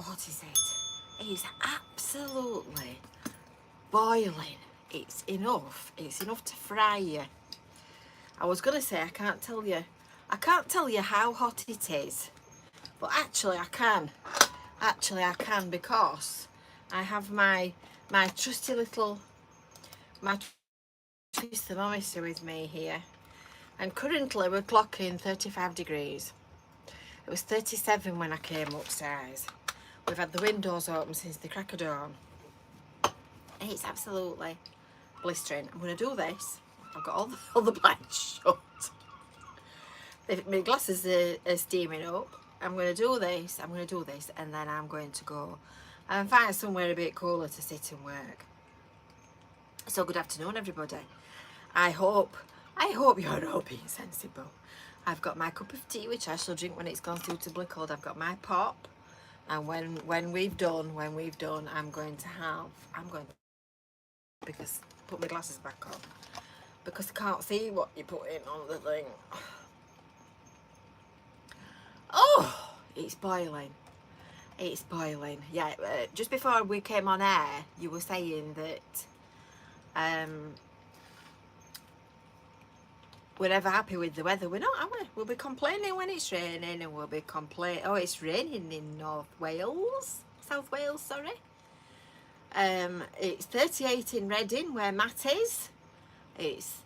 how hot is it? It's absolutely boiling. It's enough to fry you. I was gonna say I can't tell you how hot it is, but actually I can because I have my trusty little thermometer with me here, and currently we're clocking 35 degrees. It was 37 when I came upstairs. We've had the windows open since the crack of dawn. It's absolutely blistering. I'm going to do this. I've got all the blinds shut. My glasses are steaming up. I'm going to do this, and then I'm going to go and find somewhere a bit cooler to sit and work. So good afternoon, everybody. I hope you're all being sensible. I've got my cup of tea, which I shall drink when it's gone suitably cold. I've got my pop, and when we've done, I'm going to because put my glasses back on because I can't see what you're putting on the thing. Oh, it's boiling. It's boiling. Yeah, just before we came on air, you were saying that we're never happy with the weather. We're not, are we? We'll be complaining when it's raining, and we'll be complaining. Oh, it's raining in South Wales, sorry. It's 38 in Reading, where Matt is. It's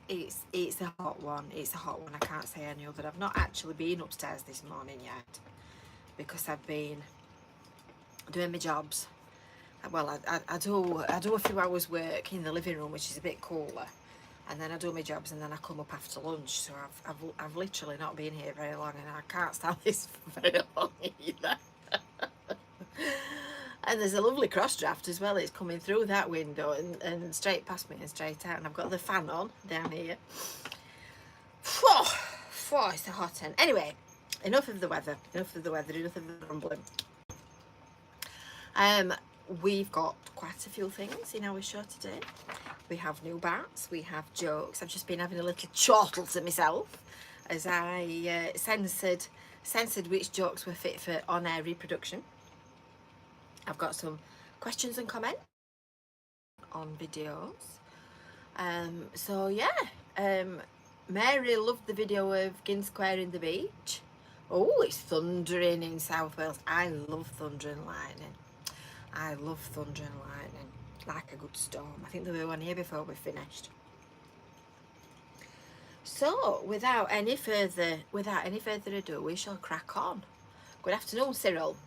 a hot one. It's a hot one. I can't say any other. I've not actually been upstairs this morning yet because I've been doing my jobs. Well, I do a few hours work in the living room, which is a bit cooler, and then I do my jobs, and then I come up after lunch. So I've literally not been here very long, and I can't stand this for very long either. And there's a lovely cross draft as well. It's coming through that window and straight past me and straight out, and I've got the fan on down here. It's a hot one. Anyway, enough of the weather, enough of the rumbling. We've got quite a few things in our show today. We have new bats, we have jokes. I've just been having a little chortle to myself as I censored which jokes were fit for on-air reproduction. I've got some questions and comments on videos. So yeah, Mary loved the video of Gin Square in the beach. Oh, it's thundering in South Wales. I love thunder and lightning. I love thunder and lightning, like a good storm. I think there were one here before we finished. So, without any further ado, we shall crack on. Good afternoon, Cyril.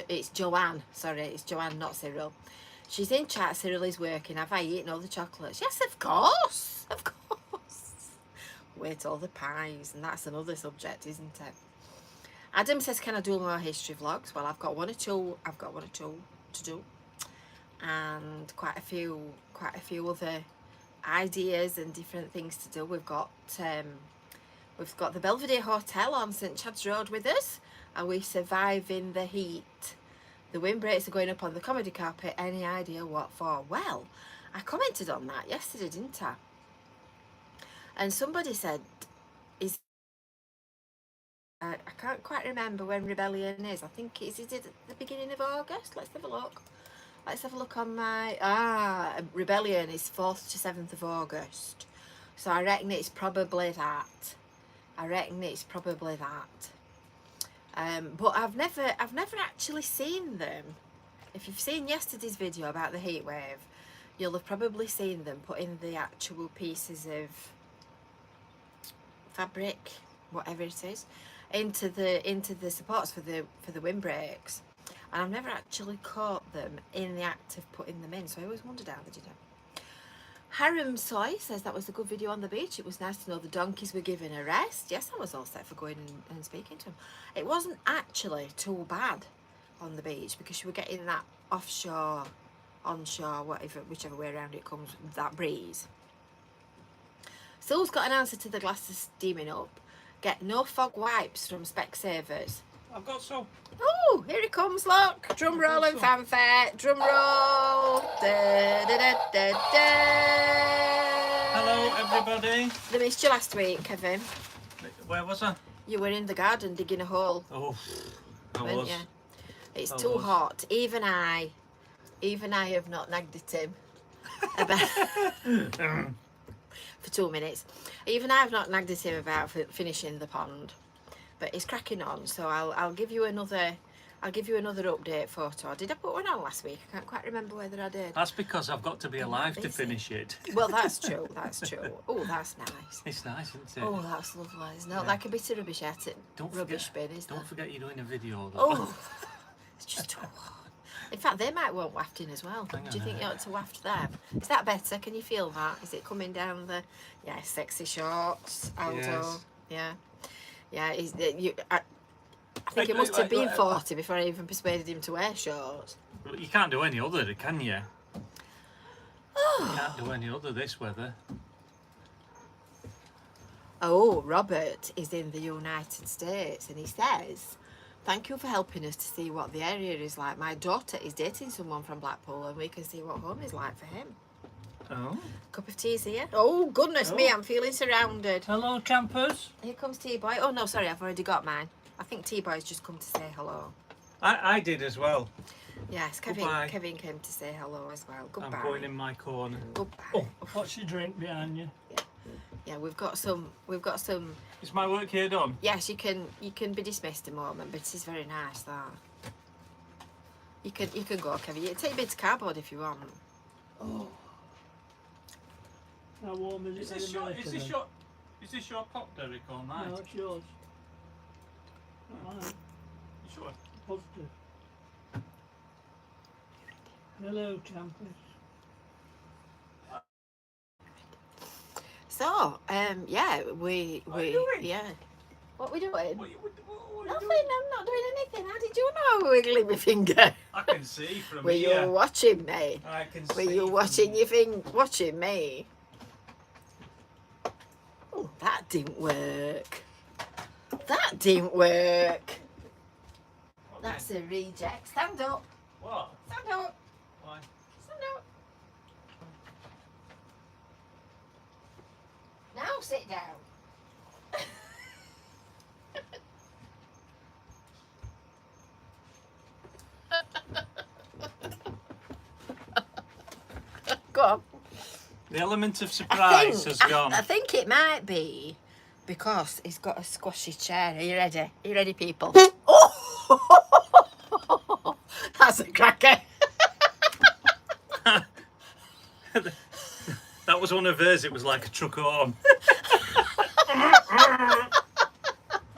It's Joanne. Sorry, it's Joanne, not Cyril. She's in chat. Cyril is working. Have I eaten all the chocolates? Yes, of course. Of course. Wait, all the pies, and that's another subject, isn't it? Adam says, can I do more history vlogs? Well, I've got one or two to do, and quite a few other ideas and different things to do. We've got the Belvedere Hotel on St Chad's Road with us. Are we surviving the heat? The windbreaks are going up on the comedy carpet. Any idea what for? Well, I commented on that yesterday, didn't I? And somebody said, I can't quite remember when Rebellion is. I think is it at the beginning of August? Let's have a look. Let's have a look on my... Rebellion is 4th to 7th of August. So I reckon it's probably that. But I've never actually seen them. If you've seen yesterday's video about the heat wave, you'll have probably seen them putting the actual pieces of fabric, whatever it is, into the supports for the windbreaks, and I've never actually caught them in the act of putting them in, so I always wondered how they did it. Harem Soy says that was a good video on the beach. It was nice to know the donkeys were given a rest. Yes, I was all set for going and speaking to them. It wasn't actually too bad on the beach because you were getting that offshore, onshore, whichever way around it comes, that breeze. Syl's got an answer to the glasses steaming up. Get no fog wipes from Specsavers. I've got some. Oh, here it comes, look. Drum roll and fanfare. Drum roll. Da, da, da, da, da. Hello, everybody. They missed you last week, Kevin. Where was I? You were in the garden digging a hole. Oh, I weren't was. You? It's I too was. hot. Even I have not nagged at him about for 2 minutes. Even I have not nagged at him about finishing the pond, but he's cracking on. So I'll give you another update photo. Did I put one on last week? I can't quite remember whether I did. That's because I've got to be alive to finish it. Well, that's true. That's true. Oh, that's nice. It's nice, isn't it? Oh, that's lovely. It's not like a bit of rubbish at it. Rubbish bin, is Don't forget you're doing a video though. Oh, it's just too hot. In fact, they might want wafting as well. Hang on Do you think a you ought to waft them? Is that better? Can you feel that? Is it coming down the... Yeah, sexy shorts, Aldo. Yes. Yeah. Yeah, I think it must have been 40 before I even persuaded him to wear shorts. You can't do any other, can you? You can't do any other this weather. Oh, Robert is in the United States and he says, thank you for helping us to see what the area is like. My daughter is dating someone from Blackpool and we can see what home is like for him. Oh. Cup of tea's here. Oh, goodness me, I'm feeling surrounded. Hello, campers. Here comes T-Boy. Oh, no, sorry, I've already got mine. I think T-Boy's just come to say hello. I did as well. Yes, Kevin came to say hello as well. Goodbye. I'm going in my corner. Goodbye. Oh, what's your drink behind you? Yeah, we've got some. Is my work here done? Yes, you can be dismissed a moment, but it's very nice that. You can go, Kevin. You take a bit of cardboard if you want. Oh. How warm is it? Is this your pot, Derek, all night? No, it's yours. Not mine. You sure? Positive. Hello, campers. So, yeah, we What are you doing? yeah. What we doing? What Nothing. you doing? I'm not doing anything. How did you know I was wiggling my finger? I can see from Were here. you watching me? I can Were see. you watching your thing? Watching me? Oh, that didn't work. That didn't work. That's a reject. Stand up. What? Stand up. Why? Stand up. Now sit down. Go on. The element of surprise has gone. I think it might be because he's got a squashy chair. Are you ready? Are you ready, people? Oh! That's a cracker. That was one of hers. It was like a truck on.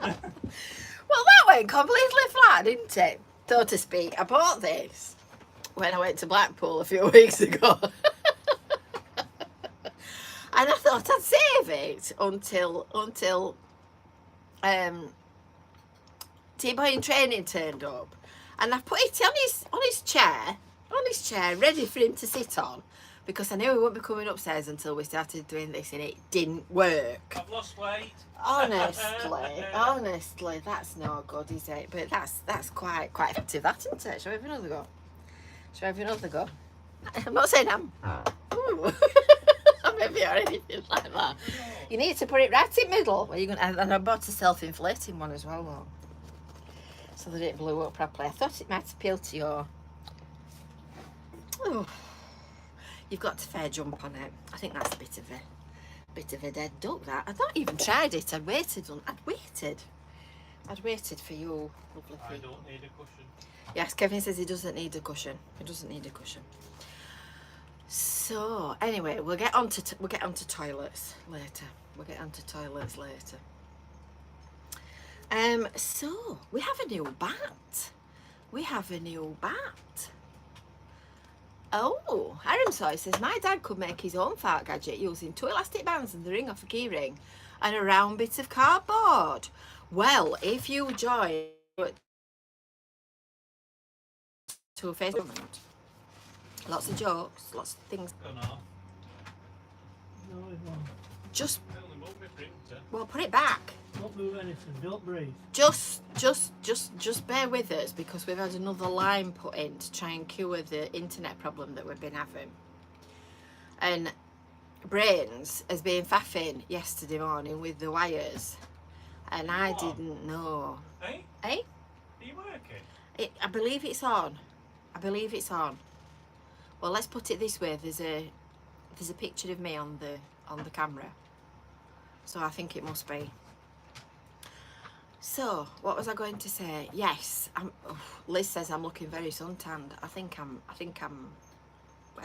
Well, that went completely flat, didn't it? So to speak. I bought this when I went to Blackpool a few weeks ago. And I thought I'd save it until T-Boy in training turned up, and I put it on his chair, ready for him to sit on, because I knew he wouldn't be coming upstairs until we started doing this, and it didn't work. I've lost weight. Honestly, that's no good, is it? But that's quite effective, that, isn't it? Shall we have another go? I'm not saying I'm. Ooh. Maybe or anything like that. You need to put it right in the middle. Where you're gonna, and I bought a self-inflating one as well, though, so that it blew up properly. I thought it might appeal to your. Oh, you've got to fair jump on it. I think that's a bit of a dead duck. That I'd not even tried it. I'd waited for you, lovely I feet. don't need a cushion. Yes, Kevin says he doesn't need a cushion. So anyway, we'll get on to toilets later. So we have a new bat. Oh, Aramsoy says my dad could make his own fart gadget using 2 elastic bands and the ring off a key ring and a round bit of cardboard. Well, if you join to a Facebook, lots of jokes, lots of things. Don't know. No, it won't. Just, I only moved my printer. well, put it back. Don't move anything. Don't breathe. Just bear with us, because we've had another line put in to try and cure the internet problem that we've been having. And Brains has been faffing yesterday morning with the wires, and I What? didn't know. Hey? Eh? Are you working? believe it's on. I believe it's on. Well, let's put it this way. There's a picture of me on the camera. So I think it must be. So, what was I going to say? Yes, Liz says I'm looking very suntanned. I think I'm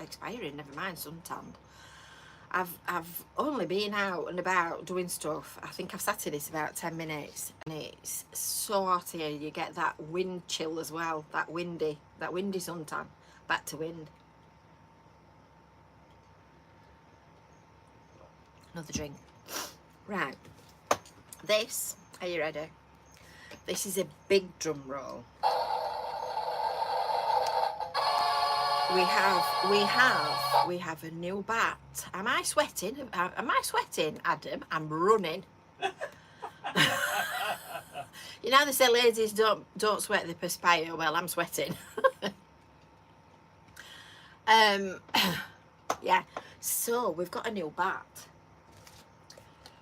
expiring, never mind suntanned. I've only been out and about doing stuff. I think I've sat in this about 10 minutes and it's so hot here. You get that wind chill as well, that windy suntan. Back to wind. Another drink. Right. This, are you ready? This is a big drum roll. We have a new bat. Am I sweating? Am I sweating, Adam? I'm running. You know they say ladies don't sweat, they perspire. Well, I'm sweating. Yeah. So we've got a new bat.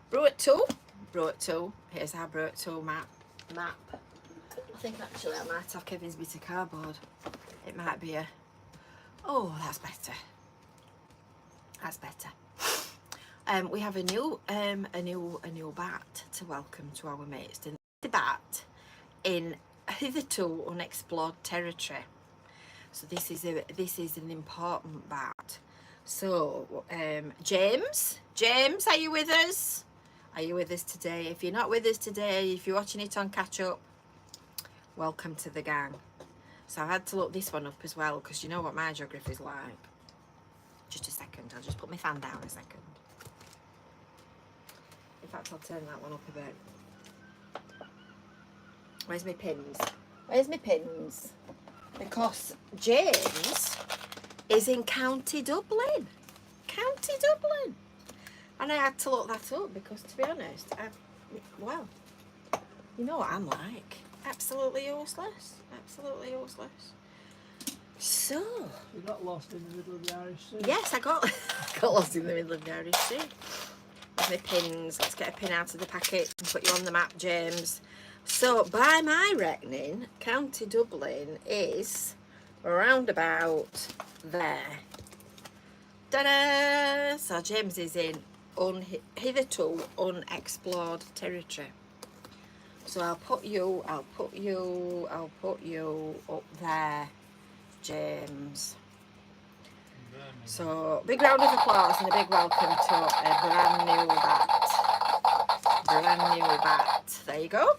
Brew at 2. Here's our Brew at 2 map. I think actually I might have Kevin's bit of cardboard. It might be a. Oh, that's better. That's better. We have a new bat to welcome to our mates. And the bat in hitherto unexplored territory. So this is an important bat. So James, are you with us? Are you with us today? If you're not with us today, if you're watching it on catch up, welcome to the gang. So I've had to look this one up as well because you know what my geography is like. Just a second, I'll just put my fan down a second. In fact, I'll turn that one up a bit. Where's my pins? Where's my pins? Because James is in County Dublin. County Dublin. And I had to look that up because, to be honest, well, you know what I'm like. Absolutely useless. Absolutely useless. So. You got lost in the middle of the Irish Sea. Yes, I got lost in the middle of the Irish Sea. With my pins. Let's get a pin out of the packet and put you on the map, James. So, by my reckoning, County Dublin is around about there. Ta-da! So James is in hitherto unexplored territory. So I'll put you up there, James. So big round of applause and a big welcome to a brand new bat. There you go.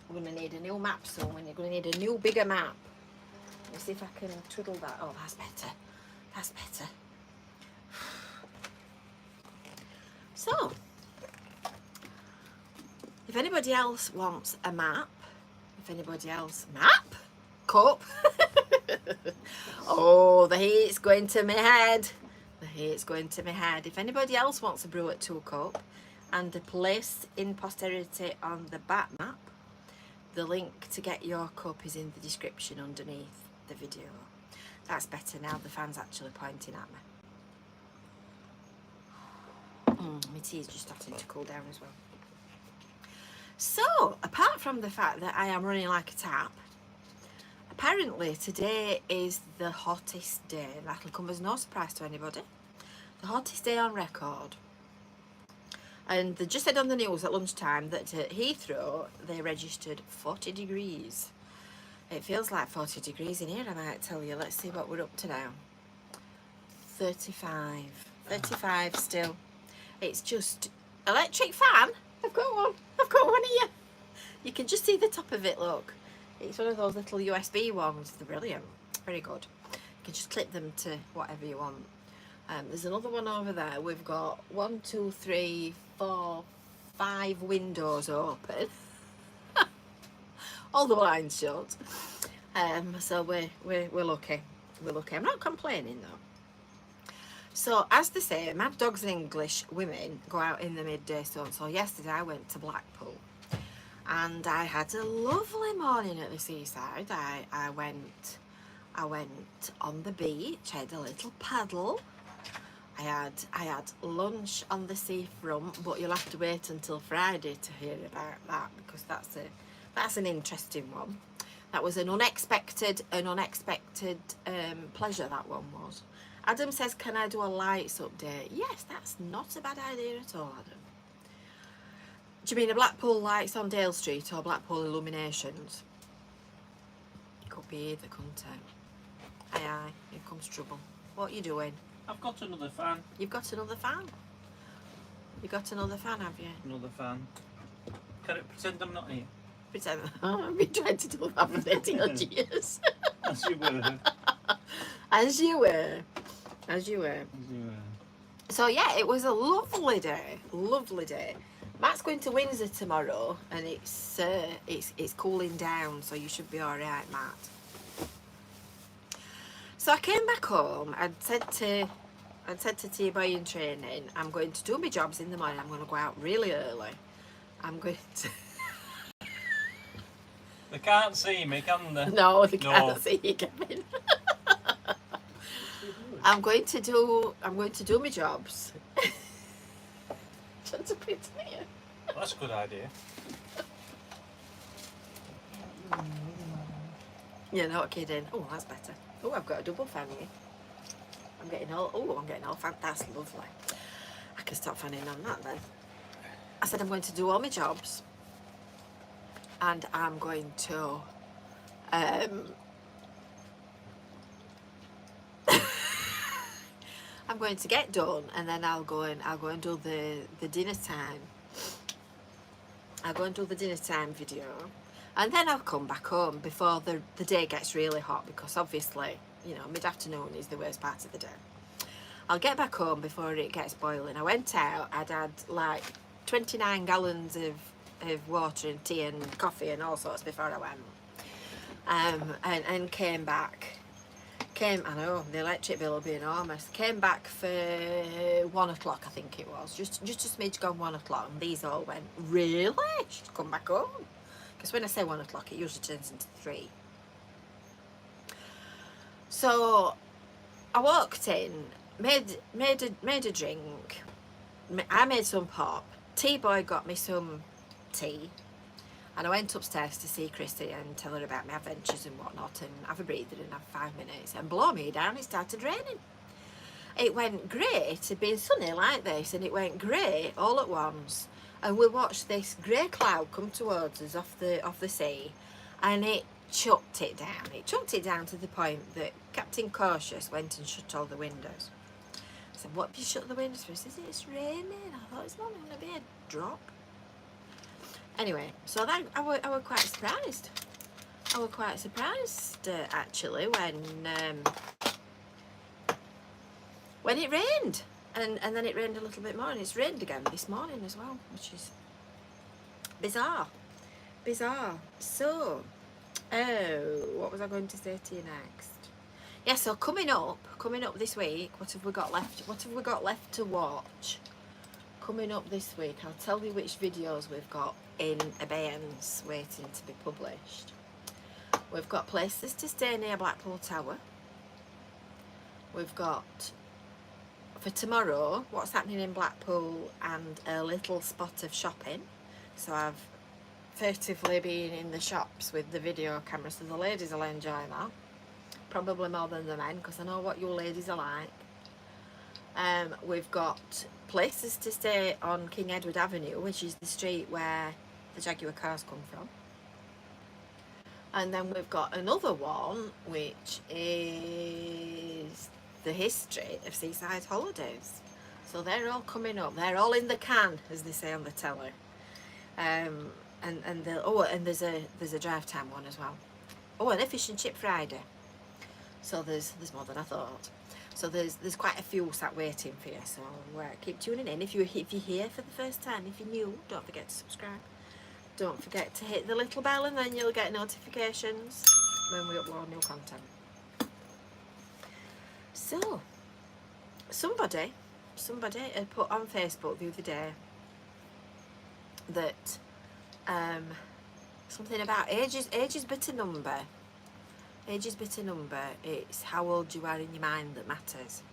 We're going to need a new map soon. We're going to need a new bigger map. Let's see if I can twiddle that. Oh, that's better. That's better. So, if anybody else wants a map, cup. Oh, the heat's going to my head. If anybody else wants a Brew at 2 cup and a place in posterity on the bat map, the link to get your cup is in the description underneath the video. That's better now, the fan's actually pointing at me. My tea is just starting to cool down as well. So, apart from the fact that I am running like a tap, apparently today is the hottest day. That'll come as no surprise to anybody. The hottest day on record. And they just said on the news at lunchtime that at Heathrow they registered 40 degrees. It feels like 40 degrees in here, I might tell you. Let's see what we're up to now. 35 still. It's just electric fan. I've got one here. You can just see the top of it, look. It's one of those little USB ones. They're brilliant, very good. You can just clip them to whatever you want. There's another one over there. We've got 1, 2, 3, 4, 5 windows open. All the blinds shut. So we're lucky. I'm not complaining though. So as they say, mad dogs and English women go out in the midday sun. So yesterday I went to Blackpool and I had a lovely morning at the seaside. I went on the beach. I had a little paddle. I had lunch on the seafront, but you'll have to wait until Friday to hear about that because that's an interesting one. That was an unexpected pleasure, that one was. Adam says, can I do a lights update? Yes, that's not a bad idea at all, Adam. Do you mean a Blackpool lights on Dale Street or Blackpool illuminations? Could be either, couldn't it? Aye, aye, here comes trouble. What are you doing? I've got another fan. You've got another fan? You got another fan, have you? Another fan. Can it pretend I'm not here? Pretend. I've been trying to do that for 30 odd years. As you were. As you were. As you were. As you were. So yeah, it was a lovely day. Lovely day. Matt's going to Windsor tomorrow, and it's cooling down, so you should be all right, Matt. So I came back home. I'd said to T-Boy in training, I'm going to do my jobs in the morning. I'm going to go out really early. I'm going to. They can't see me, can they? No, they can't No. see you, Kevin. I'm going to do my jobs. Trying to put it here. That's a good idea. You're not kidding. Oh, that's better. Oh, I've got a double fan here. I'm getting all fantastic, lovely. I can stop fanning on that then. I said I'm going to do all my jobs, and I'm going to I'm going to get done, and then I'll go and do the dinner time. I'll go and do the dinner time video, and then I'll come back home before the day gets really hot, because obviously, you know, mid-afternoon is the worst part of the day. I'll get back home before it gets boiling. I went out, I'd had like 29 gallons of water and tea and coffee and all sorts before I went, and came back. I know, the electric bill will be enormous. Came back for 1 o'clock, I think it was. Just a smidge gone 1 o'clock, and these all went, really? She'd come back home. Because when I say 1 o'clock, it usually turns into 3. So I walked in, made a drink. I made some pop. T-Boy got me some tea. And I went upstairs to see Christy and tell her about my adventures and whatnot, and have a breather and have 5 minutes, and blow me down, it started raining. It went grey. It had been sunny like this, and it went grey all at once, and we watched this grey cloud come towards us off the sea, and it chucked it down. It chucked it down to the point that Captain Cautious went and shut all the windows. I said, what have you shut the windows for? He says, it's raining. I thought, it's not going to be a drop. Anyway, so that I were quite surprised. I were quite surprised actually when it rained, and then it rained a little bit more, and it's rained again this morning as well, which is bizarre. So, what was I going to say to you next? Yeah, so coming up this week, what have we got left? What have we got left to watch? Coming up this week, I'll tell you which videos we've got in abeyance waiting to be published. We've got places to stay near Blackpool Tower. We've got, for tomorrow, what's happening in Blackpool and a little spot of shopping. So I've furtively been in the shops with the video camera, so the ladies will enjoy that. Probably more than the men, because I know what you ladies are like. We've got places to stay on King Edward Avenue, which is the street where the Jaguar cars come from. And then we've got another one, which is the history of seaside holidays. So they're all coming up. They're all in the can, as they say on the telly. And there's a drive time one as well. Oh, and a fish and chip Friday. So there's more than I thought. So there's quite a few sat waiting for you. So keep tuning in. If you're here for the first time, if you're new, don't forget to subscribe. Don't forget to hit the little bell, and then you'll get notifications when we upload new content. So somebody had put on Facebook the other day that something about ages but a number. Age's but a number. It's how old you are in your mind that matters.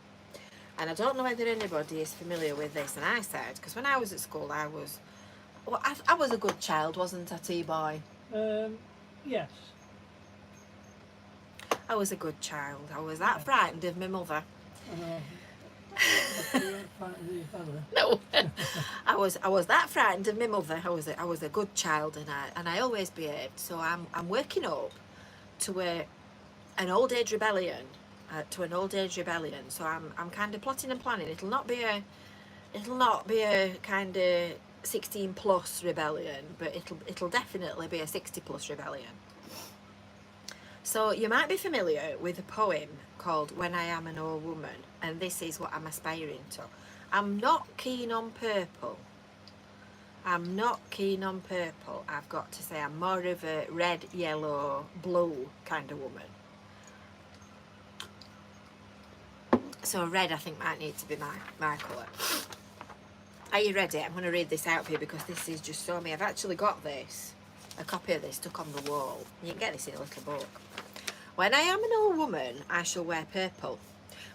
And I don't know whether anybody is familiar with this. And I said, because when I was at school, I was a good child, wasn't I, T-Boy? Yes. I was a good child. I was that frightened of my mother. I know. You weren't frightened of your father. No, I was that frightened of my mother. I was a good child, and I always behaved. So I'm working up to an old age rebellion, So I'm kind of plotting and planning. It'll not be a kind of 16 plus rebellion, but it'll definitely be a 60 plus rebellion. So you might be familiar with a poem called When I Am an Old Woman, and this is what I'm aspiring to. I'm not keen on purple. I've got to say. I'm more of a red, yellow, blue kind of woman. So red, I think, might need to be my colour. Are you ready? I'm going to read this out for you because this is just so me. I've actually got this, a copy of this stuck on the wall. You can get this in a little book. When I am an old woman, I shall wear purple,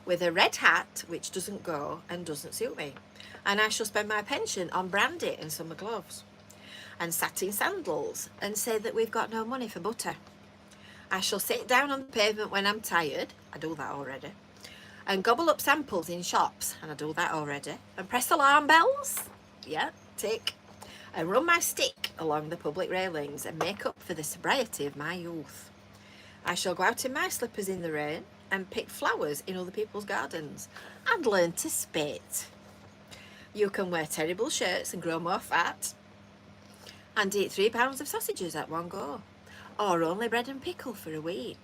with a red hat which doesn't go and doesn't suit me, and I shall spend my pension on brandy and summer gloves, and satin sandals, and say that we've got no money for butter. I shall sit down on the pavement when I'm tired, I do that already, and gobble up samples in shops, and I do that already, and press alarm bells, yeah, tick, and run my stick along the public railings and make up for the sobriety of my youth. I shall go out in my slippers in the rain and pick flowers in other people's gardens and learn to spit. You can wear terrible shirts and grow more fat and eat 3 pounds of sausages at one go, or only bread and pickle for a week,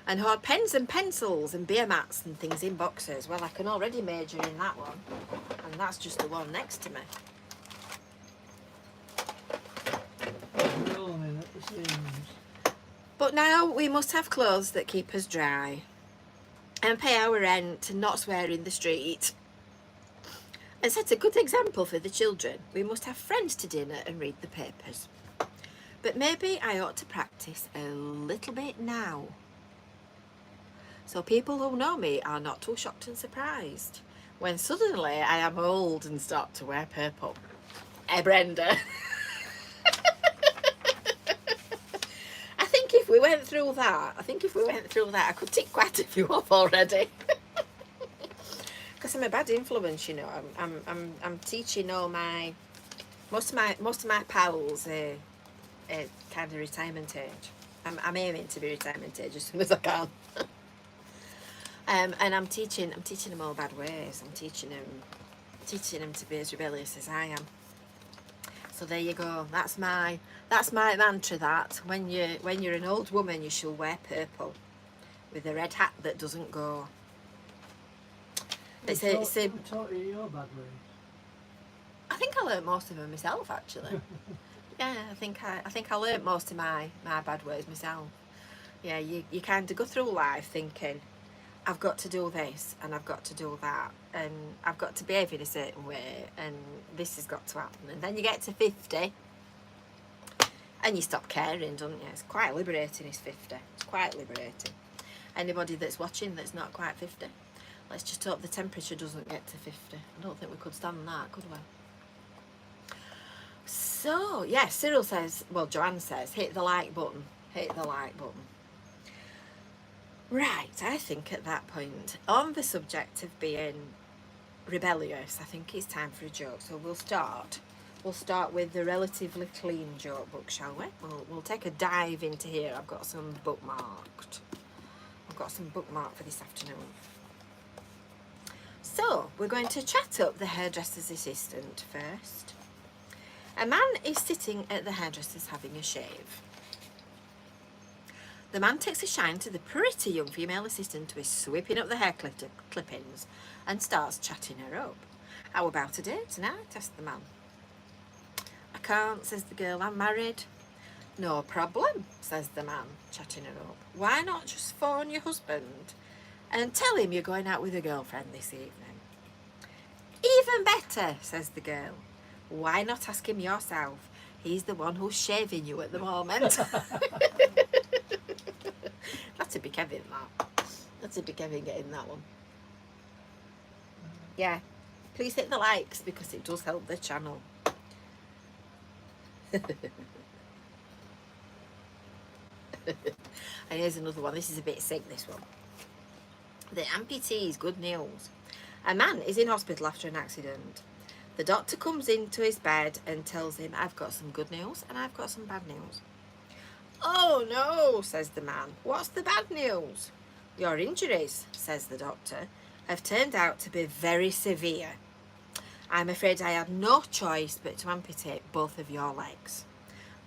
and hoard pens and pencils and beer mats and things in boxes. Well, I can already major in that one, and that's just the one next to me. We're all in at the seams. But now we must have clothes that keep us dry and pay our rent and not swear in the street and set a good example for the children. We must have friends to dinner and read the papers. But maybe I ought to practice a little bit now, so people who know me are not too shocked and surprised when suddenly I am old and start to wear purple. Hey, Brenda. If we went through that, I could tick quite a few off already. Because I'm a bad influence, you know. I'm teaching all most of my pals are kind of retirement age. I'm aiming to be retirement age as soon as I can. And I'm teaching them all bad ways. I'm teaching them to be as rebellious as I am. So there you go. That's my mantra. That when you're an old woman, you shall wear purple, with a red hat that doesn't go. Who taught you your bad ways? I think I learnt most of them myself, actually. Yeah, I think I learnt most of my bad ways myself. Yeah, you kind of go through life thinking, I've got to do this and I've got to do that and I've got to behave in a certain way and this has got to happen, and then you get to 50 and you stop caring, don't you? It's quite liberating, is 50. It's quite liberating. Anybody that's watching that's not quite 50, let's just hope the temperature doesn't get to 50. I don't think we could stand that, could we? So, yeah, Cyril says, well, Joanne says, hit the like button. Hit the like button. Right, I think at that point, on the subject of being rebellious, I think it's time for a joke. So we'll start with the relatively clean joke book, shall we? We'll take a dive into here. I've got some bookmarked for this afternoon. So we're going to chat up the hairdresser's assistant first. A man is sitting at the hairdresser's having a shave. The man takes a shine to the pretty young female assistant who is sweeping up the hair clippings and starts chatting her up. How about a date tonight? Asked the man. I can't, says the girl, I'm married. No problem, says the man, chatting her up. Why not just phone your husband and tell him you're going out with a girlfriend this evening? Even better, says the girl. Why not ask him yourself? He's the one who's shaving you at the moment. That'd be Kevin, that. That'd be Kevin getting that one. Yeah. Please hit the likes because it does help the channel. And here's another one. This is a bit sick, this one. The amputee's good news. A man is in hospital after an accident. The doctor comes into his bed and tells him, I've got some good news and I've got some bad news. Oh no, says the man. What's the bad news? Your injuries, says the doctor, have turned out to be very severe. I'm afraid I had no choice but to amputate both of your legs.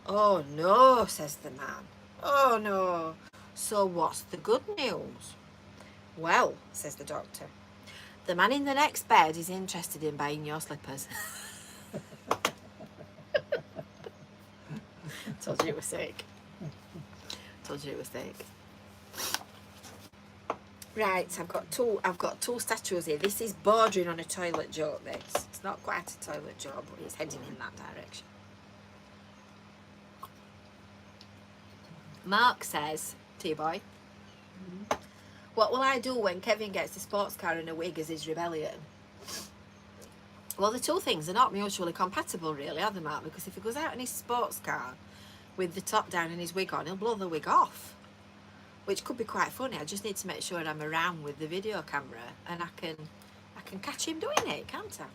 Oh no, says the man. Oh no. So what's the good news? Well, says the doctor, the man in the next bed is interested in buying your slippers. Told you it was sick. Told you it was sick. Right, I've got two statues here. This is bordering on a toilet joke, this. It's not quite a toilet joke, but it's heading in that direction. Mark says, T-boy, what will I do when Kevin gets a sports car and a wig as his rebellion? Well, the two things are not mutually compatible, really, are they, Mark? Because if he goes out in his sports car with the top down and his wig on, he'll blow the wig off, which could be quite funny. I just need to make sure I'm around with the video camera and I can catch him doing it, can't I?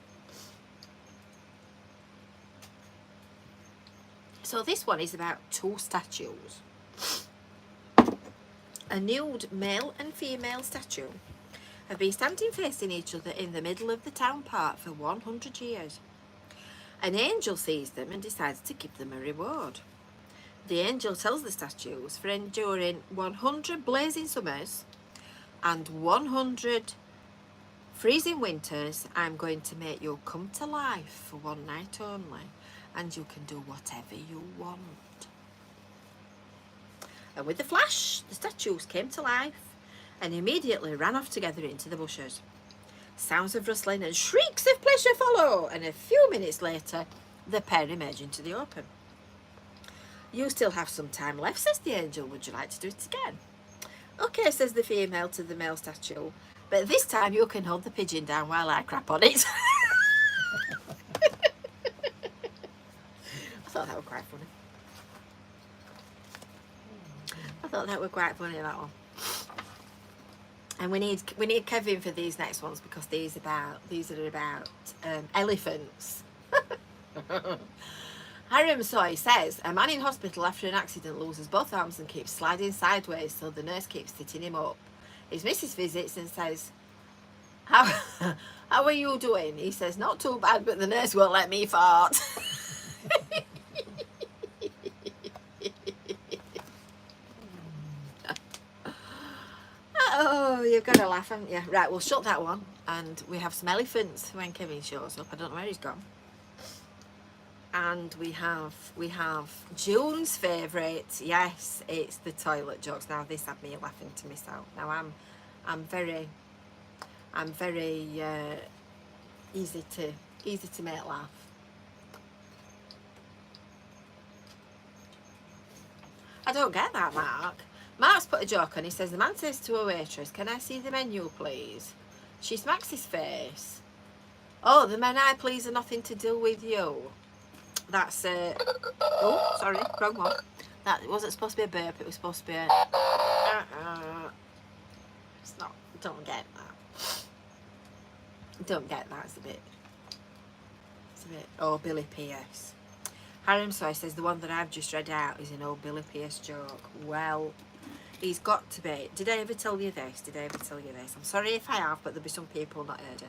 So this one is about two statues. A nude male and female statue have been standing facing each other in the middle of the town park for 100 years. An angel sees them and decides to give them a reward. The angel tells the statues, for enduring 100 blazing summers and 100 freezing winters, I'm going to make you come to life for one night only, and you can do whatever you want. And with a flash, the statues came to life and immediately ran off together into the bushes. Sounds of rustling and shrieks of pleasure follow, and a few minutes later, the pair emerge into the open. You still have some time left, says the angel. Would you like to do it again? Okay, says the female to the male statue, but this time you can hold the pigeon down while I crap on it. I thought that was quite funny. I thought that was quite funny, that one. And we need Kevin for these next ones because these are about elephants. Hiram Soy says, a man in hospital after an accident loses both arms and keeps sliding sideways, so the nurse keeps sitting him up. His missus visits and says, how are you doing? He says, not too bad, but the nurse won't let me fart. Oh, you've got to laugh, haven't you? Right, we'll shut that one. And we have some elephants when Kevin shows up. I don't know where he's gone. And we have June's favourite. Yes, it's the toilet jokes. Now this had me laughing to miss out. Now I'm very easy to make laugh. I don't get that, Mark. Mark's put a joke on. He says, the man says to a waitress, can I see the menu, please? She smacks his face. Oh, the men I please are nothing to do with you. That's oh, sorry, wrong one. That wasn't supposed to be a burp. It was supposed to be a it's not. Don't get that. Don't get that. It's a bit. Oh, Billy Pierce. Harry Soy says the one that I've just read out is an old Billy Pierce joke. Well, he's got to be. Did I ever tell you this? I'm sorry if I have, but there'll be some people not heard it.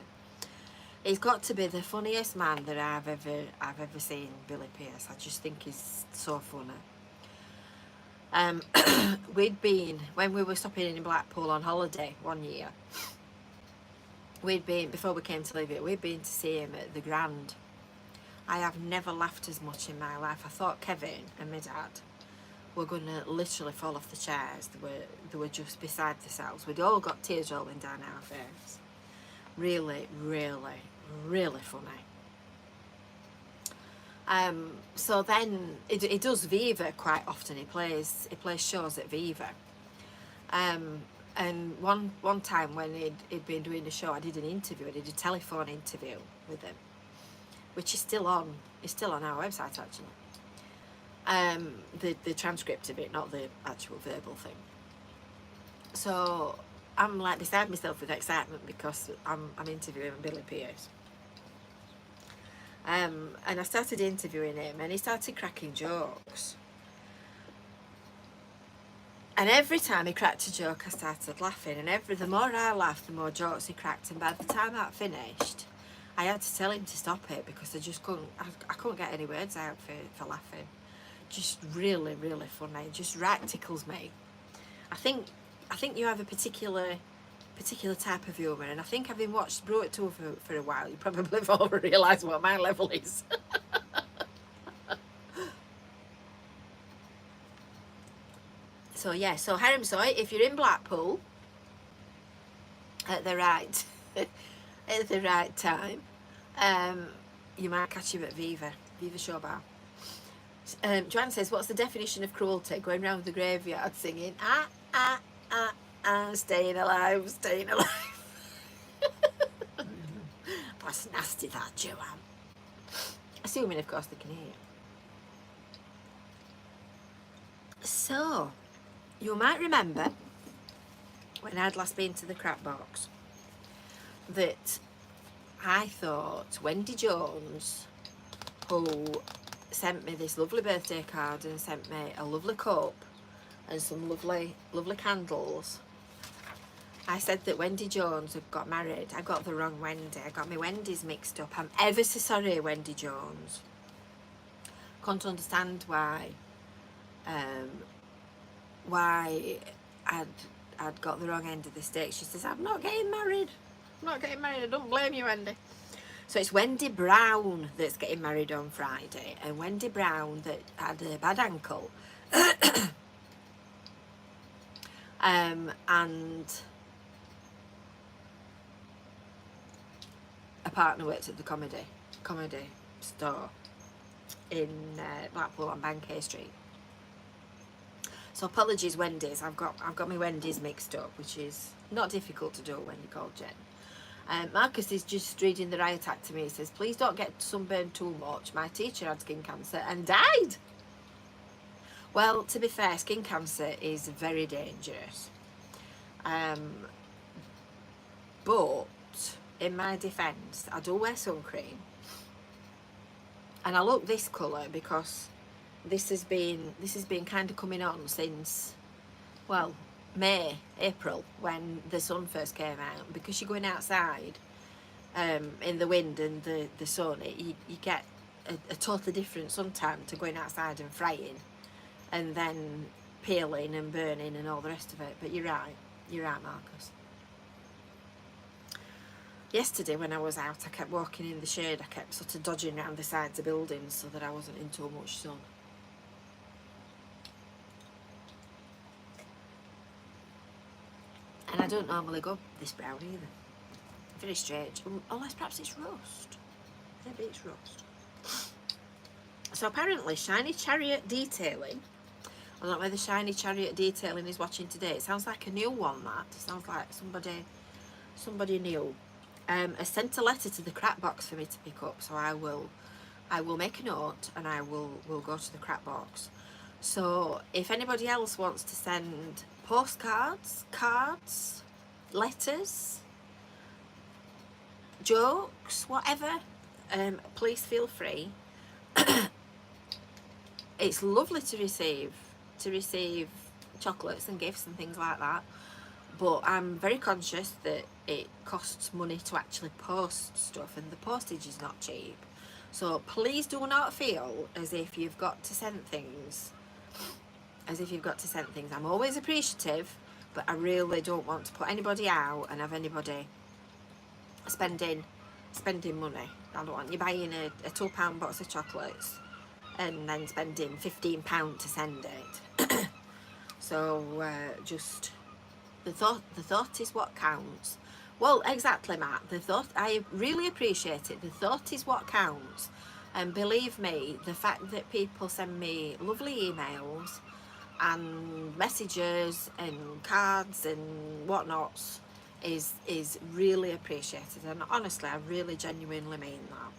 He's got to be the funniest man that I've ever seen, Billy Pierce. I just think he's so funny. We'd been, when we were stopping in Blackpool on holiday one year, before we came to live here, we'd been to see him at the Grand. I have never laughed as much in my life. I thought Kevin and my dad were going to literally fall off the chairs. They were just beside themselves. We'd all got tears rolling down our face. Really, really, really funny. So then he does Viva quite often. He plays shows at Viva. And one time when he'd been doing a show, I did a telephone interview with him, which is still on our website actually. The transcript of it, not the actual verbal thing. So I'm like beside myself with excitement because I'm interviewing Billy Pierce. And I started interviewing him, and he started cracking jokes. And every time he cracked a joke, I started laughing. And the more I laughed, the more jokes he cracked. And by the time that finished, I had to tell him to stop it because I just couldn't. I couldn't get any words out for laughing. Just really, really funny. Just right tickles me. I think you have a particular type of humour, and I think having watched Brew for a while, you probably have all realised what my level is. So yeah, so Harimsoy, if you're in Blackpool at the right at the right time, you might catch him at Viva Show Bar. Joanne says, what's the definition of cruelty? Going round the graveyard singing staying alive, staying alive. That's nasty, that, Joanne. Assuming of course they can hear you. So you might remember when I'd last been to the crap box that I thought Wendy Jones, who sent me this lovely birthday card and sent me a lovely cup and some lovely candles, I said that Wendy Jones had got married. I got the wrong Wendy. I got my Wendy's mixed up. I'm ever so sorry, Wendy Jones. Can't understand why I'd got the wrong end of the stick. She says, I'm not getting married. I'm not getting married. I don't blame you, Wendy. So it's Wendy Brown that's getting married on Friday, and Wendy Brown that had a bad ankle. And a partner worked at the comedy store in Blackpool on Bankay Street. So apologies, Wendy's. I've got my Wendy's mixed up, which is not difficult to do when you're called Jen. Marcus is just reading the riot act to me. He says, please don't get sunburned too much. My teacher had skin cancer and died. Well, to be fair, skin cancer is very dangerous. But in my defence, I do wear sun cream. And I look this colour because this has been kind of coming on since, well, May, April, when the sun first came out, because you're going outside in the wind and the sun, you get a totally different suntan to going outside and frying and then peeling and burning and all the rest of it. But you're right, Marcus. Yesterday when I was out, I kept walking in the shade. I kept sort of dodging around the sides of buildings so that I wasn't in too much sun. And I don't normally go this brown either. Very strange. Unless perhaps it's rust. Maybe it's rust. So apparently Shiny Chariot Detailing, I don't know whether Shiny Chariot Detailing is watching today. It sounds like a new one, that. It sounds like somebody new. Has sent a letter to the crap box for me to pick up. So I will make a note and I will go to the crap box. So if anybody else wants to send postcards, cards, letters, jokes, whatever, please feel free. It's lovely to receive chocolates and gifts and things like that, but I'm very conscious that it costs money to actually post stuff, and the postage is not cheap. So please do not feel as if you've got to send things. I'm always appreciative, but I really don't want to put anybody out and have anybody spending money. I don't want you buying a £2 box of chocolates and then spending £15 to send it. So just the thought is what counts. Well, exactly, Matt. The thought, I really appreciate it. The thought is what counts. And believe me, the fact that people send me lovely emails and messages and cards and whatnots is really appreciated, and honestly I really genuinely mean that.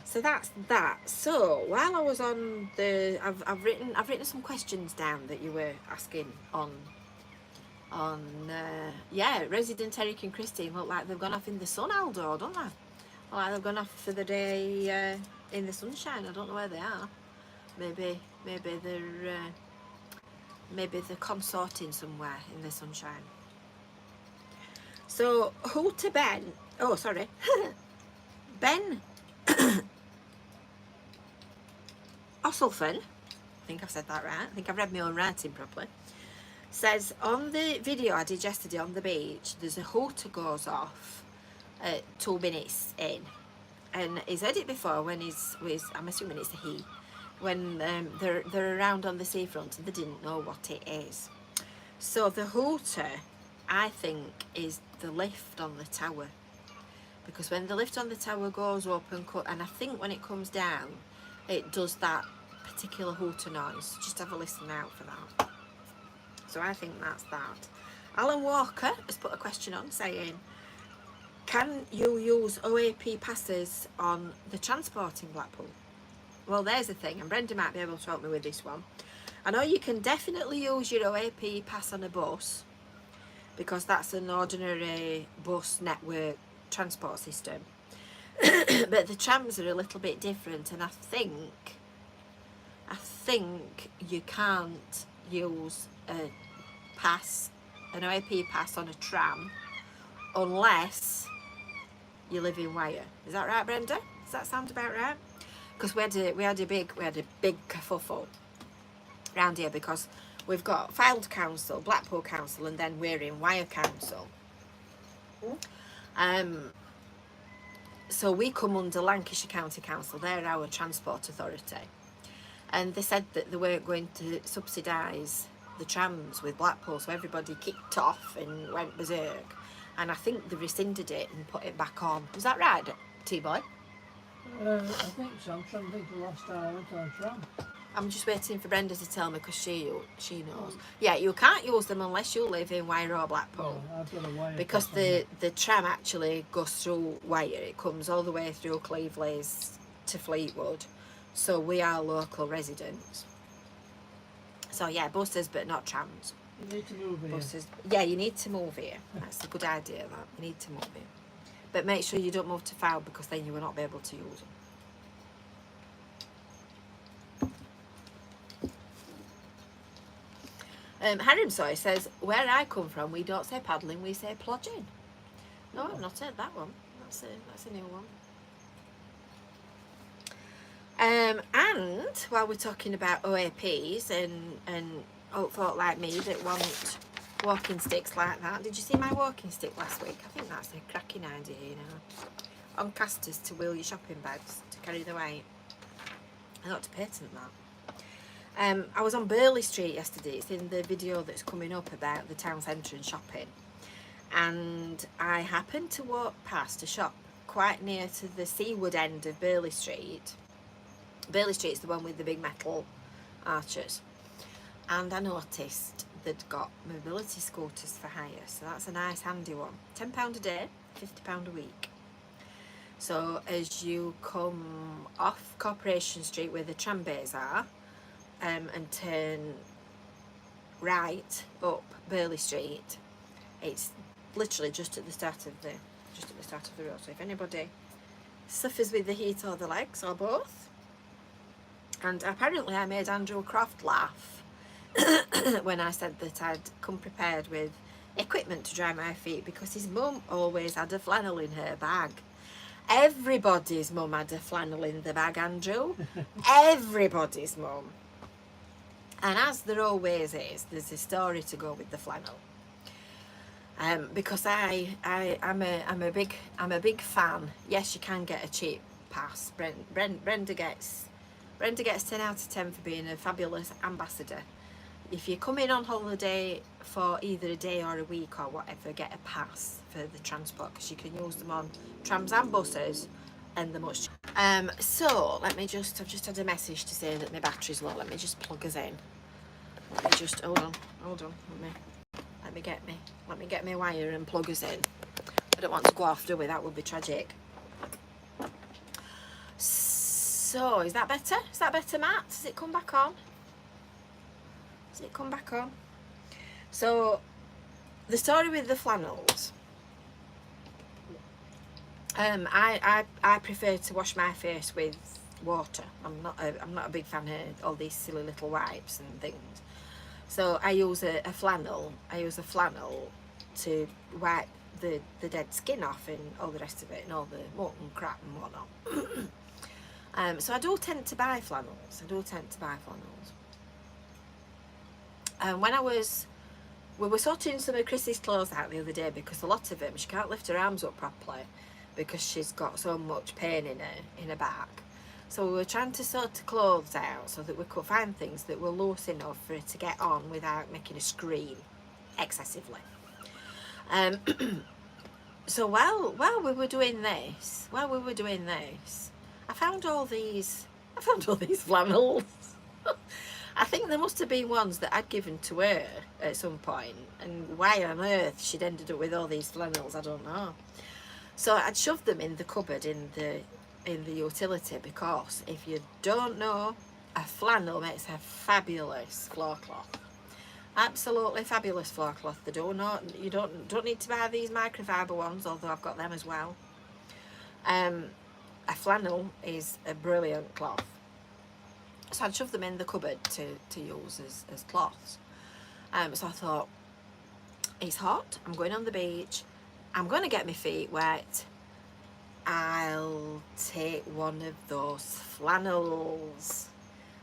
So that's that. So while I was on the, I've written some questions down that you were asking on yeah, Resident Eric and Christine look like they've gone off in the sun, Aldo, don't they? Look like they've gone off for the day in the sunshine. I don't know where they are. Maybe they're consorting somewhere in the sunshine. So who to Ben? Oh, sorry, Ben Osselfin. I think I've said that right. I think I've read my own writing properly. Says on the video I did yesterday on the beach, there's a hooter goes off at 2 minutes in, and he's heard it before when he's with, I'm assuming it's a he, when they're around on the seafront and they didn't know what it is. So the hooter, I think, is the lift on the tower, because when the lift on the tower goes up and I think when it comes down, it does that particular hooter noise. Just have a listen out for that. So I think that's that. Alan Walker has put a question on saying, can you use OAP passes on the transport in Blackpool? Well, there's the thing, and Brenda might be able to help me with this one. I know you can definitely use your OAP pass on a bus, because that's an ordinary bus network transport system. But the trams are a little bit different, and I think you can't use a pass, an OAP pass on a tram, unless you live in Wyre. Is that right, Brenda? Does that sound about right? Because we had a big kerfuffle around here, because we've got FYLDE Council, Blackpool Council, and then we're in Wyre Council. So we come under Lancashire County Council. They're our transport authority, and they said that they weren't going to subsidise the trams with Blackpool, so everybody kicked off and went berserk, and I think they rescinded it and put it back on. Is that right, T-Boy? I think so. I'm trying to think the last time I went on a tram. I'm just waiting for Brenda to tell me, because she knows. Yeah, you can't use them unless you live in Wyre or Blackpool. Oh, I've got a Wyre Because pass on the tram actually goes through Wyre. It comes all the way through Cleveland's to Fleetwood. So we are local residents. So yeah, buses but not trams. You need to move here. Buses. Yeah, you need to move here. That's a good idea, that. You need to move here. But make sure you don't move to FYLDE, because then you will not be able to use them. Harim Soy says, where I come from, we don't say paddling, we say plodging. No, I've not heard that one. That's a new one. And while we're talking about OAPs and old folk like me that want walking sticks like that, did you see my walking stick last week? I think that's a cracking idea, you know. On casters to wheel your shopping bags to carry the weight. I ought to patent that. I was on Burley Street yesterday. It's in the video that's coming up about the town centre and shopping. And I happened to walk past a shop quite near to the seaward end of Burley Street. Burley Street's the one with the big metal arches. And I noticed they'd got mobility scooters for hire. So that's a nice handy one. £10 a day, £50 a week. So as you come off Corporation Street where the tram bays are, and turn right up Burley Street, it's literally just at the start of the road. So if anybody suffers with the heat or the legs or both, and apparently I made Andrew Croft laugh when I said that I'd come prepared with equipment to dry my feet, because his mum always had a flannel in her bag. Everybody's mum had a flannel in the bag, Andrew. Everybody's mum. And as there always is, there's a story to go with the flannel. Because I'm a big fan. Yes, you can get a cheap pass. Brenda gets 10 out of 10 for being a fabulous ambassador. If you're coming on holiday for either a day or a week or whatever, get a pass for the transport, because you can use them on trams and buses, and they're much. So let me just, I've just had a message to say that my battery's low. Let me just plug us in. Let me just hold on. Let me get my wire and plug us in. I don't want to go off, do we? That would be tragic. So, is that better? Is that better, Matt? Does it come back on? Does it come back on? So, the story with the flannels. I prefer to wash my face with water. I'm not a big fan of all these silly little wipes and things. So I use a flannel. I use a flannel to wipe the dead skin off and all the rest of it and all the muck and crap and whatnot. So I do tend to buy flannels. And when we were sorting some of Chrissy's clothes out the other day because a lot of them, she can't lift her arms up properly because she's got so much pain in her back. So we were trying to sort the clothes out so that we could find things that were loose enough for her to get on without making a scream excessively. So while we were doing this, I found all these flannels. I think there must have been ones that I'd given to her at some point, and why on earth she'd ended up with all these flannels, I don't know. So I'd shoved them in the cupboard in the utility, because if you don't know, a flannel makes a fabulous floor cloth. Absolutely fabulous floor cloth. They don't know, you don't need to buy these microfiber ones, although I've got them as well. A flannel is a brilliant cloth. So I'd shove them in the cupboard to use as cloths. So I thought, it's hot, I'm going on the beach, I'm going to get my feet wet, I'll take one of those flannels.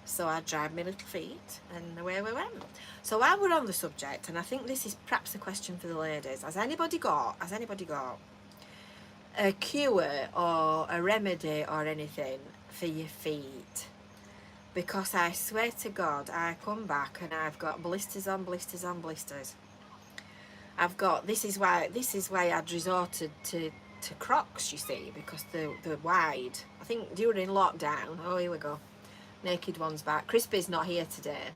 So I dried my little feet and away we went. So while we're on the subject, and I think this is perhaps a question for the ladies, has anybody got a cure or a remedy or anything for your feet? Because I swear to God, I come back and I've got blisters on blisters on blisters. I've got, this is why I'd resorted to Crocs, you see, because they're wide. I think during lockdown, oh here we go, naked one's back. Crispy's not here today.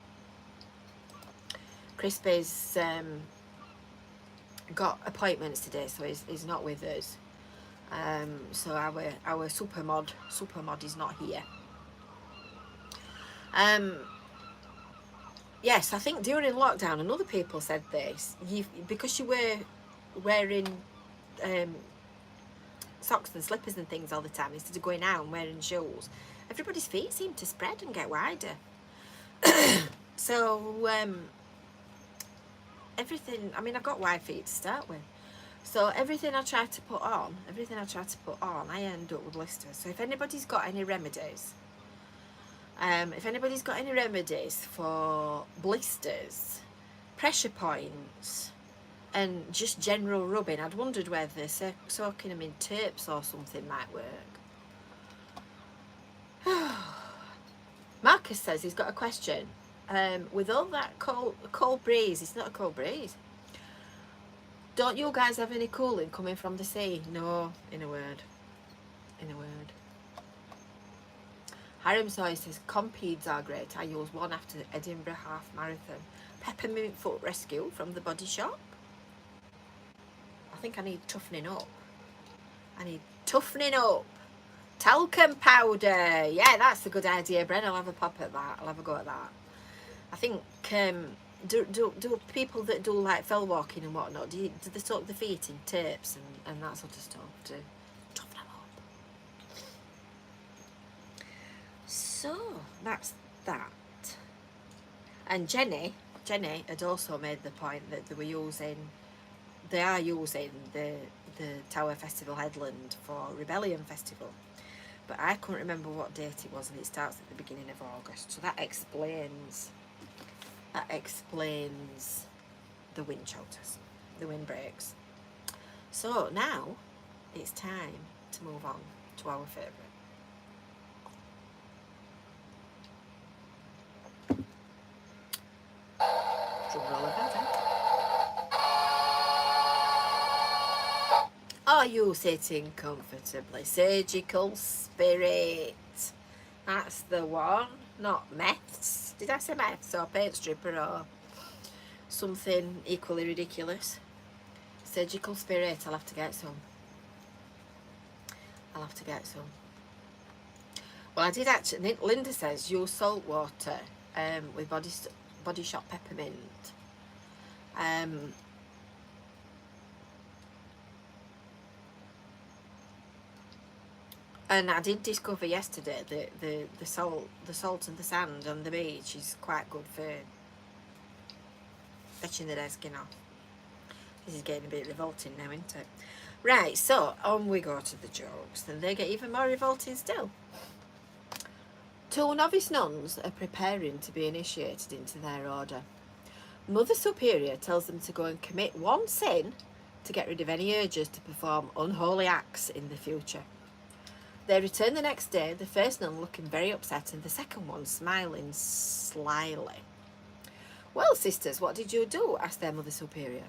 Crispy's got appointments today, so he's not with us. So our super mod is not here. Yes, I think during lockdown, and other people said this, because you were wearing socks and slippers and things all the time instead of going out and wearing shoes, everybody's feet seem to spread and get wider. So everything, I mean, I've got wide feet to start with, so everything I try to put on, I end up with blisters. So if anybody's got any remedies, for blisters, pressure points, and just general rubbing, I'd wondered whether soaking them in terps or something might work. Marcus says he's got a question. With all that cold breeze, it's not a cold breeze. Don't you guys have any cooling coming from the sea? No, in a word. Harem Soy says compedes are great. I use one after the Edinburgh Half Marathon. Peppermint Foot Rescue from the Body Shop. I think I need toughening up. Talcum powder. Yeah, that's a good idea, Bren. I'll have a pop at that. I'll have a go at that. I think do people that do like fell walking and whatnot, do they soak the feet in tapes and that sort of stuff to toughen them up? So that's that. And Jenny had also made the point that they are using the Tower Festival Headland for Rebellion Festival, but I couldn't remember what date it was, and it starts at the beginning of August, so that explains the wind shelters, the wind breaks. So now it's time to move on to our favourite. Drum roll event. Are you sitting comfortably? Surgical Spirit. That's the one. Not meths. Did I say meths or paint stripper or something equally ridiculous? Surgical Spirit. I'll have to get some. Well, I did actually. Linda says use salt water with Body Shop peppermint. And I did discover yesterday that the salt and the sand on the beach is quite good for fetching the dead skin off. This is getting a bit revolting now, isn't it? Right, so on we go to the jokes, and they get even more revolting still. 2 novice nuns are preparing to be initiated into their order. Mother Superior tells them to go and commit one sin to get rid of any urges to perform unholy acts in the future. They return the next day, the first nun looking very upset and the second one smiling slyly. Well, sisters, what did you do? Asked their Mother Superior.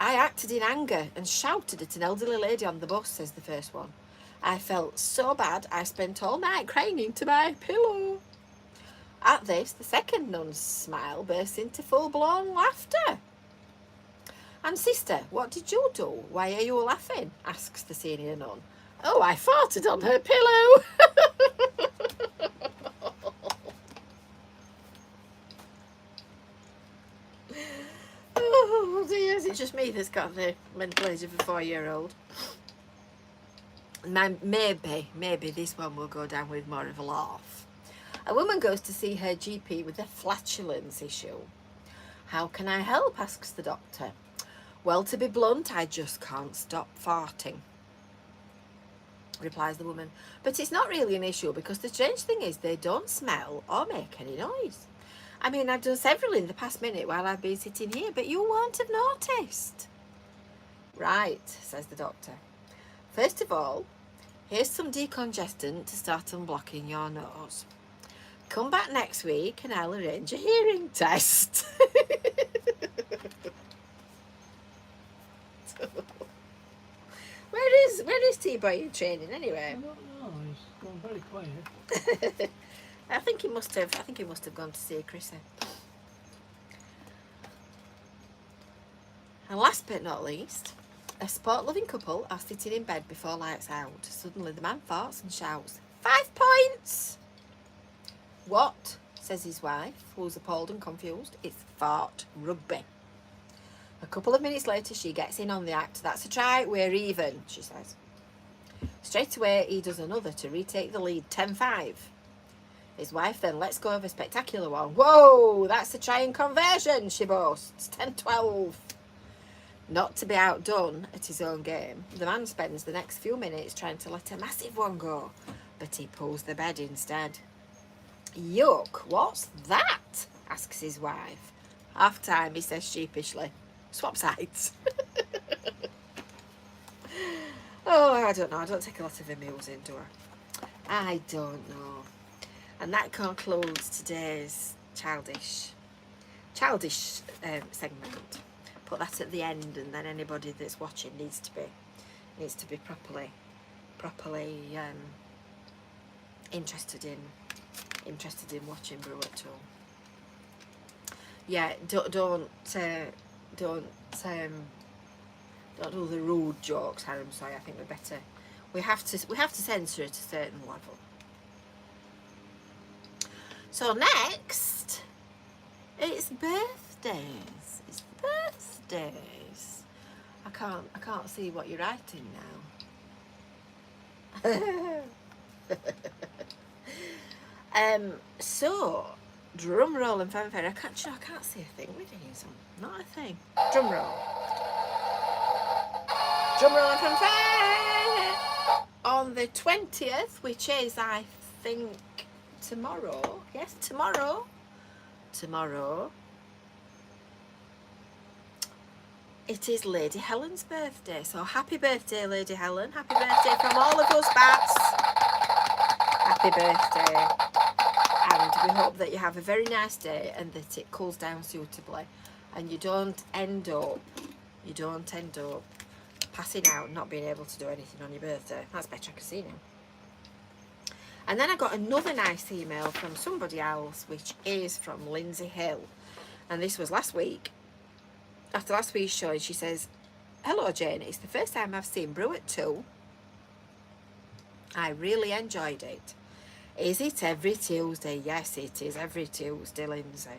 I acted in anger and shouted at an elderly lady on the bus, says the first one. I felt so bad I spent all night crying into my pillow. At this, the second nun's smile bursts into full-blown laughter. And sister, what did you do? Why are you laughing? Asks the senior nun. Oh, I farted on her pillow. Oh dear, is it just me that's got the mental age of a 4-year-old? Maybe this one will go down with more of a laugh. A woman goes to see her GP with a flatulence issue. How can I help? Asks the doctor. Well, to be blunt, I just can't stop farting, replies the woman. But it's not really an issue because the strange thing is they don't smell or make any noise. I mean, I've done several in the past minute while I've been sitting here, but you won't have noticed. Right, says the doctor. First of all, here's some decongestant to start unblocking your nose. Come back next week and I'll arrange a hearing test. Where is T-Boy in training anyway? I don't know. He's gone very quiet. I think he must have gone to see Chrissy. And last but not least, a sport-loving couple are sitting in bed before lights out. Suddenly the man farts and shouts, 5 points! What? Says his wife, who's appalled and confused. It's fart rugby. A couple of minutes later, she gets in on the act. That's a try, we're even, she says. Straight away, he does another to retake the lead, 10-5. His wife then lets go of a spectacular one. Whoa, that's a try and conversion, she boasts, 10-12. Not to be outdone at his own game, the man spends the next few minutes trying to let a massive one go, but he pulls the bed instead. Yuck, what's that? Asks his wife. Half time, he says sheepishly. Swap sides. Oh, I don't know. I don't take a lot of amusing, do I? I don't know. And that concludes today's childish segment. Put that at the end, and then anybody that's watching needs to be properly interested in watching Brew at all. Yeah, don't do the rude jokes, Harem. Sorry, I think we're better. We have to censor at a certain level. So next, it's birthdays. It's birthdays. I can't see what you're writing now. So drum roll and fanfare. I can't see a thing with these on. Not a thing. Drum roll. Drum roll and fanfare. On the 20th, which is I think tomorrow. Yes, tomorrow. It is Lady Helen's birthday. So happy birthday, Lady Helen. Happy birthday from all of us bats. Happy birthday. And we hope that you have a very nice day and that it cools down suitably and you don't end up passing out and not being able to do anything on your birthday. That's better, I can see now. And then I got another nice email from somebody else, which is from Lindsay Hill. And this was last week. After last week's show, and she says, hello Jane, it's the first time I've seen Brew at 2. I really enjoyed it. Is it every Tuesday? Yes, it is every Tuesday, Lindsay.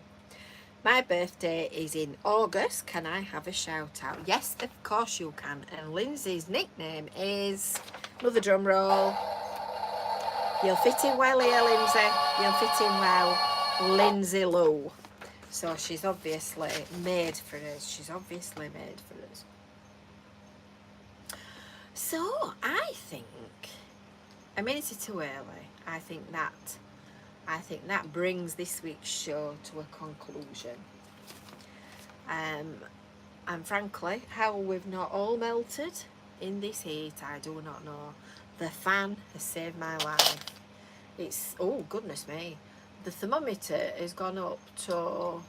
My birthday is in August. Can I have a shout out? Yes, of course you can. And Lindsay's nickname is, another drum roll. You'll fit in well here, Lindsay. You'll fit in well. Lindsay Lou. So she's obviously made for us. She's obviously made for us. So I think, a minute or two early, I think that brings this week's show to a conclusion. And frankly, how we've not all melted in this heat, I do not know. The fan has saved my life. It's, oh goodness me, the thermometer has gone up to,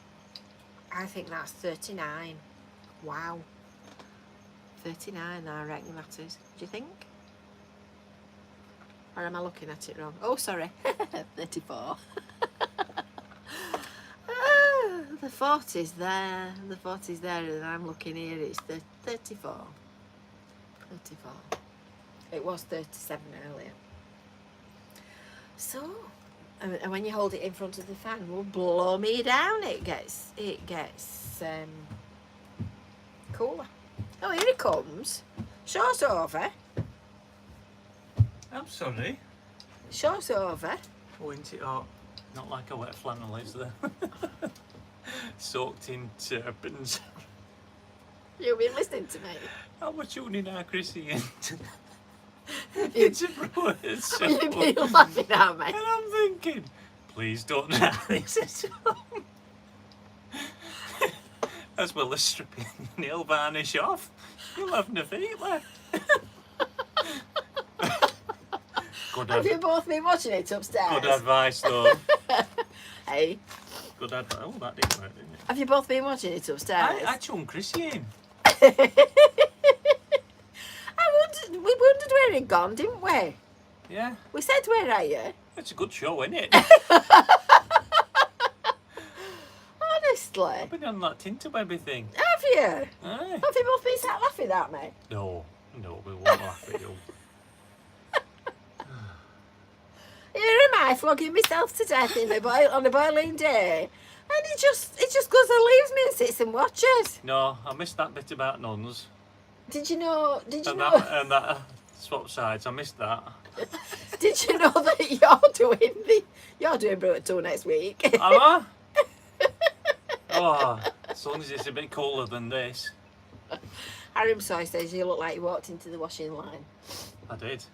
I think that's 39. Wow. 39, I reckon that is. Do you think? Or am I looking at it wrong? Oh, sorry. 34. The 40's there. The 40's there, and I'm looking here. It's 34. 34. It was 37 earlier. So, and when you hold it in front of the fan, will blow me down. It gets cooler. Oh, here it comes. Show's over. I'm sorry. Show's over. Oh, isn't it hot? Not like a wet flannel, is there? Soaked in terpenes. You've been listening to me. How much tuning our Chrissy in? You- It's a Brewers. You've been laughing at me. And I'm thinking, please don't have this at home. As well as stripping nail varnish off. You'll have no feet left. Good, Have you both been watching it upstairs? good advice though. Hey, Good advice. Oh, that didn't work, didn't it? have you both been watching it upstairs? I chung Chrissy in. We wondered where he'd gone, didn't we? Yeah, We said, where are you? it's a good show, isn't it? Honestly. I've been on that Tinterwebby thing. Have you? Aye. Have you both been sat laughing at me? No, we won't laugh at you. Here am I flogging myself to death on a boiling day. And he just goes and leaves me and sits and watches. No, I missed that bit about nuns. Did you know And that swap sides, I missed that. Did you know that you're doing Brew at 2 next week? Am I? Oh, as long as it's a bit cooler than this. Harim Soy says you look like you walked into the washing line. I did.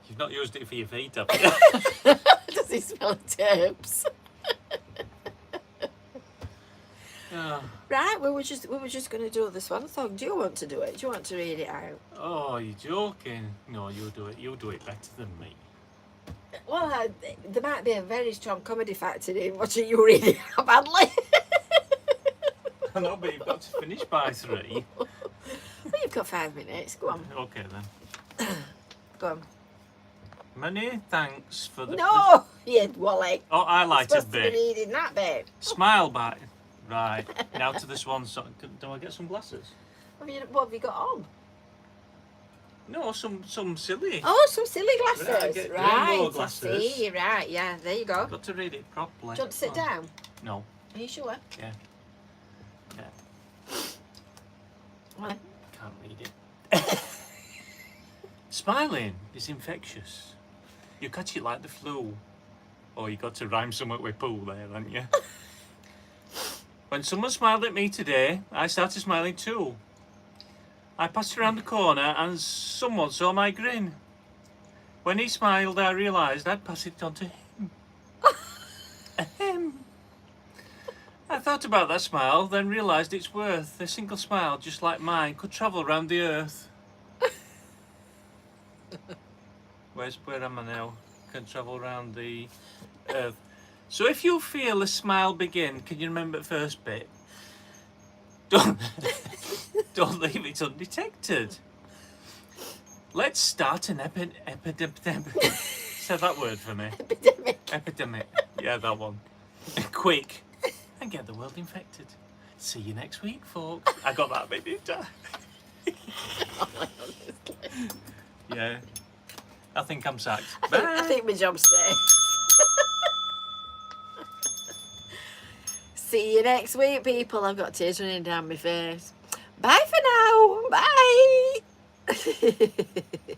You've not used it for your feet, have you? Does he smell of terps? Oh. Right, we were just going to do this one song. Do you want to do it? Do you want to read it out? Oh, you're joking. No, you do it. You do it better than me. Well, there might be a very strong comedy factor in watching you read it out badly. I know, but you've got to finish by 3. Well, you've got 5 minutes. Go on. Okay then. Go on. Many thanks for the... No, you Wally. Oh, I You're liked a supposed to be bit. reading that bit. Smile back. Right. Now to the swan song. Do I get some glasses? What have you got on? No, some silly. Oh, some silly Right, I glasses. get Right, rainbow I glasses. see. Right, yeah, there you go. Got to read it properly. Do you want to sit Oh. down? No. Are you sure? Yeah. Well, Can't read it. Smiling is infectious. You catch it like the flu. Oh, you got to rhyme somewhat with pool there, haven't you? When someone smiled at me today, I started smiling too. I passed around the corner and someone saw my grin. When he smiled, I realised I'd pass it on to him. Ahem. I thought about that smile, then realised its worth. A single smile, just like mine, could travel round the earth. Where am I now? Can travel round the earth. So if you feel a smile begin, can you remember the first bit? Don't leave it undetected. Let's start an epidemic. Say that word for me. epidemic. Epidemic. Yeah, that one. Quick. And get the world infected. See you next week, folks. I got that bit, didn't I? Yeah. I think I'm sacked. I think my job's safe. See you next week, people. I've got tears running down my face. Bye for now. Bye.